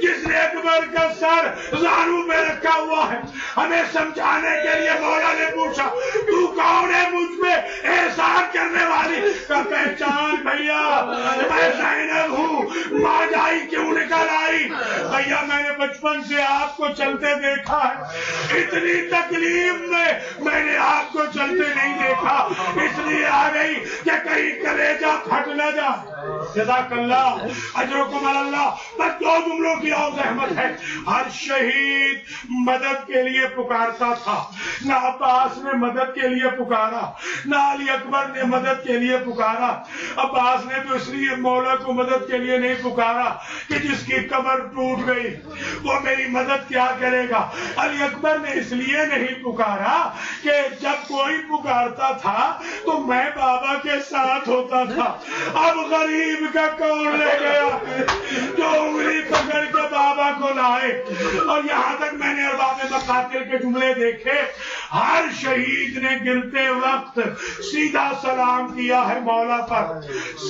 جس نے اکبر کا سر زانو میں رکھا ہوا ہے. ہمیں سمجھانے کے لیے مولا نے پوچھا تو کون ہے مجھ پہ احسان کرنے والی؟ کا پہچان بھیا میں زینب ہوں. ماں جائی کیوں نکل آئی؟ بھیا میں نے بچپن بچپن سے آپ کو چلتے دیکھا ہے، اتنی تکلیف میں نے آپ کو چلتے نہیں دیکھا، اس لیے آ گئی کہ کہیں کلیجہ پھٹ نہ جائے۔ جزاک اللہ، اجرکم اللہ۔ بس 2 جملوں کی اور زحمت ہے۔ ہر شہید مدد کے لیے پکارتا تھا، نہ عباس نے مدد کے لیے پکارا، نہ علی اکبر نے مدد کے لیے پکارا۔ عباس نے تو اس لیے مولا کو مدد کے لیے نہیں پکارا کہ جس کی قبر ٹوٹ گئی وہ میری مدد کیا کرے گا۔ علی اکبر نے اس لیے نہیں پکارا کہ جب کوئی پکارتا تھا تو میں بابا کے ساتھ ہوتا تھا، اب غریب کا کون لے گیا جو انگلی پکڑ کے بابا کو لائے۔ اور یہاں تک میں نے ارباب مقاتل کے جملے دیکھے، ہر شہید نے گرتے وقت سیدھا سلام کیا ہے مولا پر،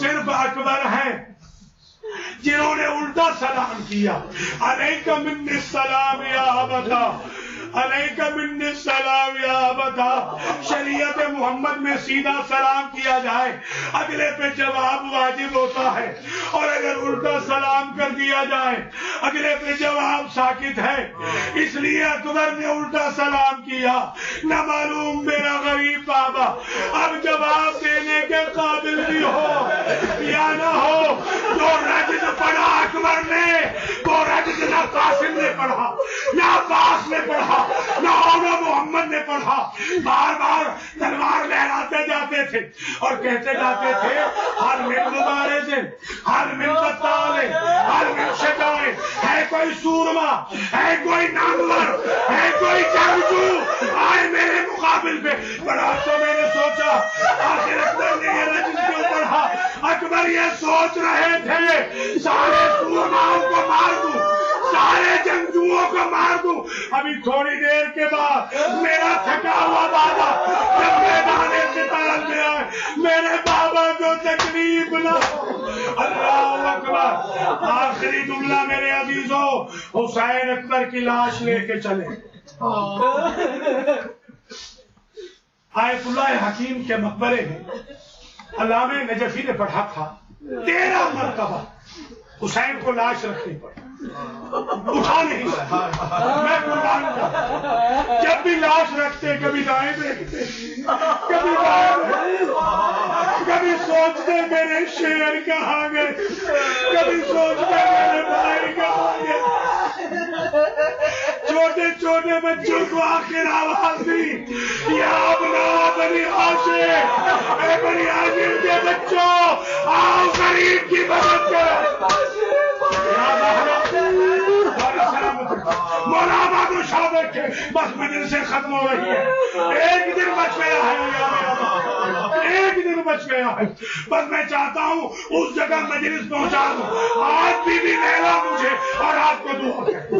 صرف اکبر ہیں جنہوں نے الٹا سلام کیا۔ علیک منی السلام یا ابتا، علیک منی السلام یا ابتا۔ شریعت محمد میں سیدھا سلام کیا جائے، اگلے پہ جواب واجب ہوتا ہے، اور اگر الٹا سلام کر دیا جائے اگلے پہ جواب ساکت ہے۔ اس لیے اکبر نے الٹا سلام کیا۔ نہ معلوم میرا غریب بابا اب جواب دینے کے قابل بھی ہو یا نہ ہو۔ جو رجز پڑھا اکبر نے، وہ رجز نہ قاسم نے پڑھا، نہ عباس نے پڑھا، نہ اولا محمد نے پڑھا۔ بار بار تلوار لہراتے جاتے تھے اور کہتے جاتے تھے ہر من مبارزن، ہر من قتال، ہر من شجاع، ہے کوئی سورما، ہے کوئی نامور، ہے کوئی جنگجو آئے میرے مقابل پہ۔ پڑھا تو میں نے سوچا آخر اکبر نے یہ رجز کیوں پڑھا؟ اکبر یہ سوچ رہے تھے سارے سورماؤں کو مار دوں، سارے جنگجوؤں کو مار دوں، ابھی تھوڑی دیر کے بعد میرا تھکا ہوا بابا جب میدان قتال میں آئے میرے بابا کو تکلیف نہ ہو۔ اللہ اکبر۔ آخری جملہ میرے عزیزوں، حسین اکبر کی لاش لے کے چلے۔ آیت اللہ حکیم کے مقبرے میں علامہ نجفی نے پڑھا تھا 13 مرتبہ حسین کو لاش رکھنی پڑی، اٹھا نہیں سکتا۔ میں قربان کا جب بھی لاش رکھتے کبھی دائیں دیکھتے، کبھی بائیں دیکھتے، کبھی سوچتے میرے شیر کہاں گئے، کبھی سوچتے میرے بھائی کہاں گئے۔ چھوٹے چھوٹے بچوں کو آخر آواز دی، یا ابنا بنی ہاشم، اے بنی ہاشم کے بچوں آؤ غریب کی مدد کرو۔ مولا بادو شاہ کے بس مجلس سے ختم ہو رہی ہے، ایک دن بچ گیا ہے، ایک دن بچ گیا ہے، بس میں چاہتا ہوں اس جگہ مجلس پہنچا دوں۔ آج بی بی لیلا مجھے اور آپ کو دعا کرے،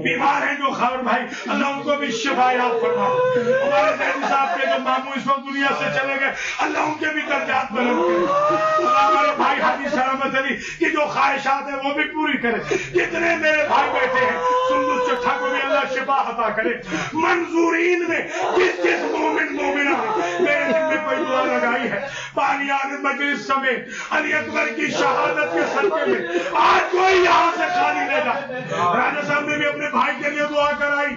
بیمار ہیں جو خبر بھائی اللہ ان کو بھی شفا یاب فرما۔ ہمارے زیدی صاحب کے جو ماموں اس وقت دنیا سے چلے گئے اللہ ان کے بھی درجات بلند کرے۔ ہمارے بھائی حاجی سلامت علی کی جو خواہشات ہیں وہ بھی پوری کرے۔ جتنے میرے بھائی بیٹھے ہیں سندس چٹھا کو بھی اللہ شفا عطا کرے۔ منظورین میں جس جس مومن مومنہ نے میرے دل میں کوئی دعا لگائی ہے بانیان مجلس سمیت علی اکبر کی شہادت کے صدقے میں آج کوئی یہاں سے خالی نہ جائے۔ راجہ صاحب نے بھی اپنے بھائی کے لیے دعا کرائی۔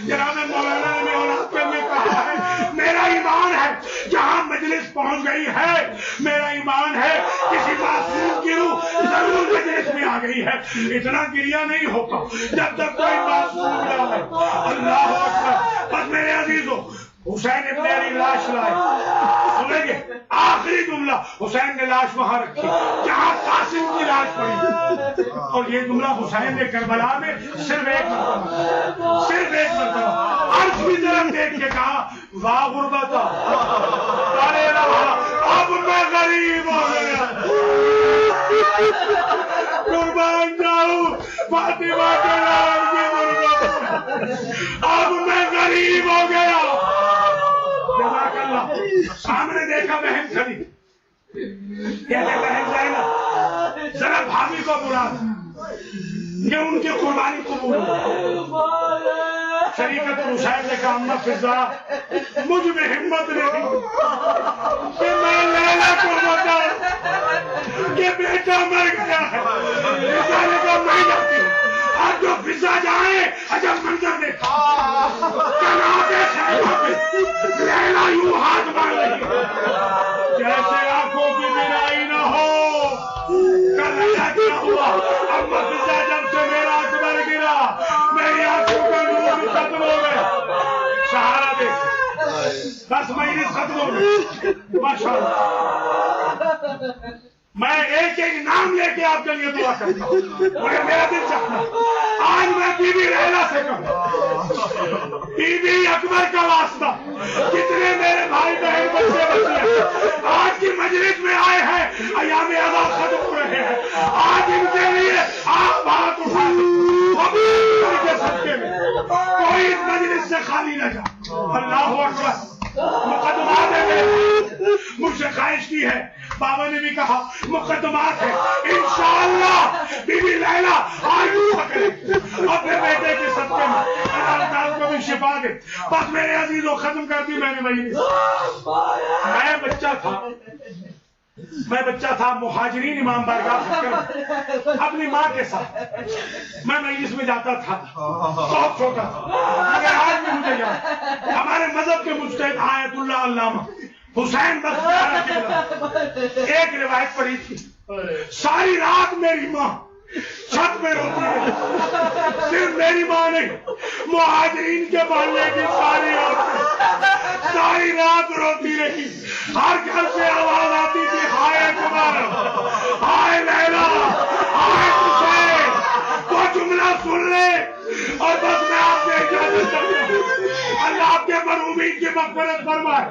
جناب مولانا نے اولاد کے لیے کہا ہے میرا ایمان ہے جہاں مجلس پہنچ گئی ہے، میرا ایمان ہے کسی معصوم کی روح ضرور مجلس میں آ گئی ہے۔ اتنا گریہ نہیں ہوتا جب تک کوئی معصوم نہ ہے۔ اللہ اکبر۔ بس میرے عزیزوں حسین ابن علی لاش لائے، سنیں گے آخری جملہ، حسین نے لاش وہاں رکھی جہاں قاسم کی لاش پڑی، اور یہ جملہ حسین نے کربلا میں صرف ایک مرتبہ عرش کی طرف دیکھ کے کہا واہ غربتا، ارے رہا اب میں غریب ہو گیا، قربان جاؤں فاطمہ کے نام کی غربت، اب میں غریب ہو گیا۔ سامنے دیکھا بہن کھڑی، کہتے بہن زینب ذرا بھابھی کو بلا یہ ان کی قربانی قبول ہو۔ شریعت حسین نے کہا اماں فضا مجھ میں ہمت نہیں کہ میں لیلا کو بتاؤں کہ بیٹا مر گیا ہے۔ فضا نے کہا میں جاتی ہوں، اب جو فضا جائے ہے عجب منظر دیکھا، جناب خیمہ پہ لیلا یوں ہاتھ مار رہی ہے جیسے آنکھوں کی بینائی نہ ہو۔ کل اللہ کیا ہوا، اب مفزہ جب سے میرا اکبر گرا میری آنکھوں کا نور بھی ختم ہو گیا۔ سہارا دیکھ بس مجلس ختم ہو گئی، ماشاءاللہ۔ میں ایک ایک نام لے کے آپ کے لیے دعا کرتا ہوں، مگر میرا دل چاہتا آج میں بی بی لیلا سے کہوں، بی بی اکبر کا واسطہ جتنے میرے بھائی بہن بچے بچے آج کی مجلس میں آئے ہیں، ایام عزا ختم ہو رہے ہیں، آج ان کے لیے آپ بات اٹھا کے صدقے میں کوئی اس مجلس سے خالی نہ جائے۔ اللہ اکبر۔ مقدمات ہے، مجھ سے خواہش کی ہے، بابا نے بھی کہا مقدمات ہے، انشاءاللہ بی بی لیلا آج دعا کرے اپنے بیٹے کے صدقے میں اللہ تعالیٰ کو بھی شفا دے۔ بس میرے عزیزوں ختم کر دی میں نے مجلس۔ میں بچہ تھا مہاجرین امام بارگاہ اپنی ماں کے ساتھ میں مجلس میں جاتا تھا، بہت چھوٹا تھا، مگر آج بھی مجھے یاد ہمارے مذہب کے مجتہد آیت اللہ علامہ حسین بخت ایک روایت پڑھی تھی، ساری رات میری ماں چھت میں روتی رہی، صرف میری ماں نہیں مہاجرین کے محلے کی ساری عورتیں ساری رات روتی رہی، ہر گھر سے آواز آتی تھی ہائے اکبر، ہائے لیلا، ہائے حسین، وہ جملہ سن لے اور بس میں آپ سے اجازت کرتا ہوں، اللہ آپ کے مرحومین کی مغفرت فرمائے۔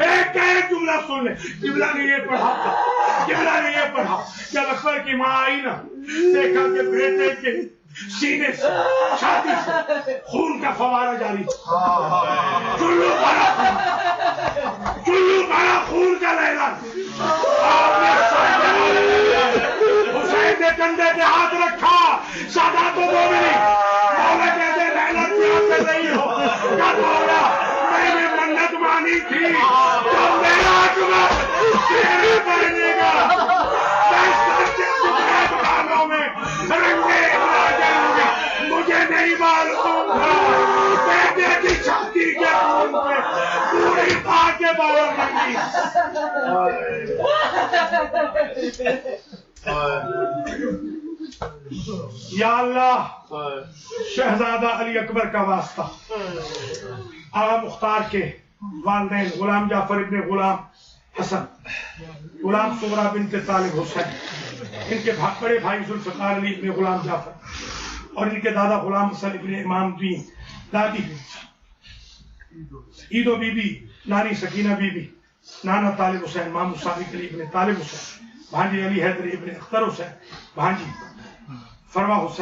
ایک جملہ سن لے، قبلہ نے یہ پڑھا تھا، قبلہ نے یہ پڑھا، جب اکبر کی ماں آئی نا دیکھا کہ بیٹے کے سینے سے چھاتی سے خون کا فوارہ جاری، چلو بڑا خون کا لیلا، آپ نے حسین نے کندھے پہ ہاتھ رکھا، سادات و دو ملی، مولا کہتے لیلا کیا کر رہی ہو؟ کیا مولا میں نے منت مانی تھی جب میرا اکبر تیرے پڑھنے گا میں سچے سفید بالوں میں رنگے اگلا جاؤں گا، مجھے نہیں معلوم تھا بیٹے کی چھاتی کے خون پہ پوری ماں کے باور لگی۔ یا اللہ شہزادہ علی اکبر کا واسطہ آغا مختار کے والدین غلام جعفر ابن غلام حسن، غلام صغرا بنت طالب حسین، ان کے بڑے بھائی ذوالفقار علی ابن غلام جعفر اور ان کے دادا غلام حسن ابن امام دین، دادی عیدو بی بی، نانی سکینہ بی بی، نانا طالب حسین، مامو صادق علی ابن طالب حسین، بھانجی علی حیدر ابن اختر حسین، بھانجی فروا حسین۔